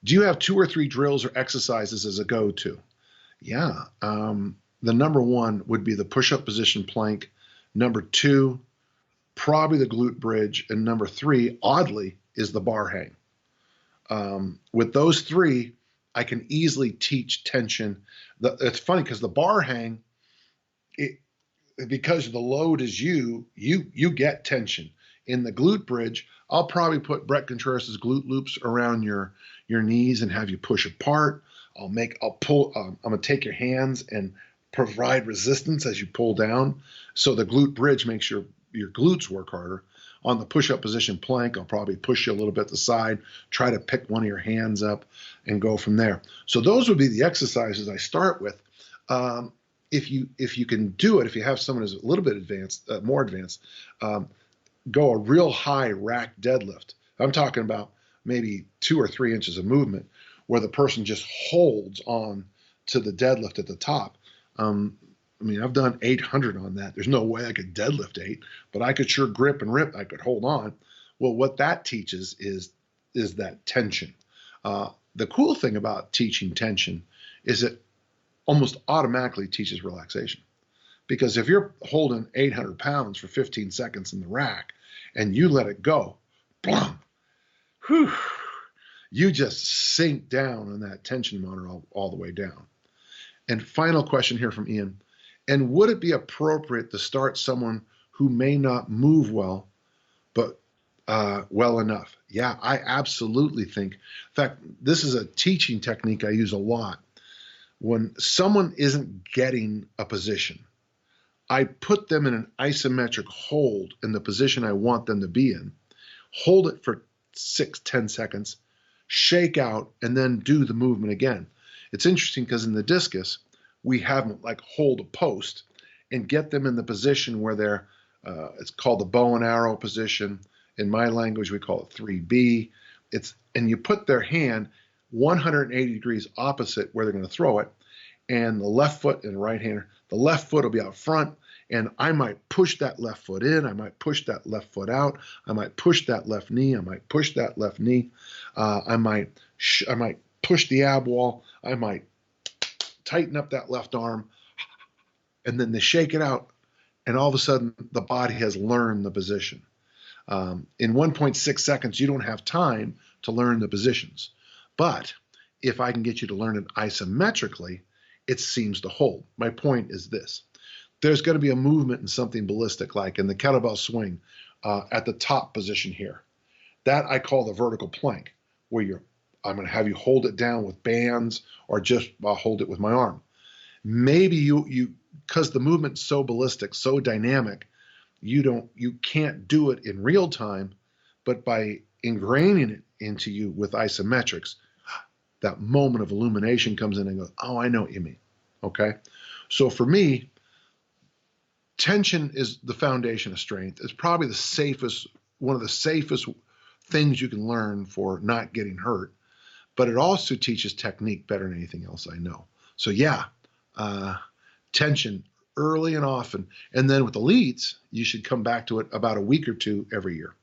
Do you have 2 or 3 drills or exercises as a go-to? Yeah. The number one would be the push-up position plank. Number 2, probably the glute bridge. And number 3, oddly, is the bar hang. With those 3, I can easily teach tension. It's funny because the bar hang, because the load is you get tension. In the glute bridge, I'll probably put Brett Contreras' glute loops around your knees and have you push apart. I'm gonna take your hands and provide resistance as you pull down. So the glute bridge makes your glutes work harder. On the push-up position plank, I'll probably push you a little bit to the side, try to pick one of your hands up and go from there. So those would be the exercises I start with. If you can do it, if you have someone who's a little bit advanced, more advanced, go a real high rack deadlift. I'm talking about maybe 2 or 3 inches of movement where the person just holds on to the deadlift at the top. I mean, I've done 800 on that. There's no way I could deadlift 8, but I could sure grip and rip. I could hold on. Well, what that teaches is that tension. The cool thing about teaching tension is it almost automatically teaches relaxation. Because if you're holding 800 pounds for 15 seconds in the rack and you let it go, blum, whew, you just sink down on that tension monitor all the way down. And final question here from Ian. And would it be appropriate to start someone who may not move well, but well enough? Yeah, I absolutely think. In fact, this is a teaching technique I use a lot. When someone isn't getting a position, I put them in an isometric hold in the position I want them to be in, hold it for 6-10 seconds, shake out, and then do the movement again. It's interesting because in the discus, we have them like hold a post and get them in the position where they're, it's called the bow and arrow position. In my language, we call it 3B. And you put their hand 180 degrees opposite where they're going to throw it, and the left foot and right hander, the left foot will be out front, and I might push that left foot in, I might push that left foot out, I might push that left knee, I might push that left knee, I might push the ab wall, I might tighten up that left arm, and then they shake it out, and all of a sudden the body has learned the position. In 1.6 seconds, you don't have time to learn the positions. But if I can get you to learn it isometrically, it seems to hold. My point is this. There's going to be a movement in something ballistic, like in the kettlebell swing at the top position here. That I call the vertical plank, where I'm going to have you hold it down with bands or just hold it with my arm. Maybe you because the movement's so ballistic, so dynamic, you can't do it in real time, but by ingraining it into you with isometrics, that moment of illumination comes in and goes, oh, I know what you mean. Okay. So for me, tension is the foundation of strength. It's probably one of the safest things you can learn for not getting hurt, but it also teaches technique better than anything else I know. So yeah, tension early and often. And then with elites, you should come back to it about a week or 2 every year.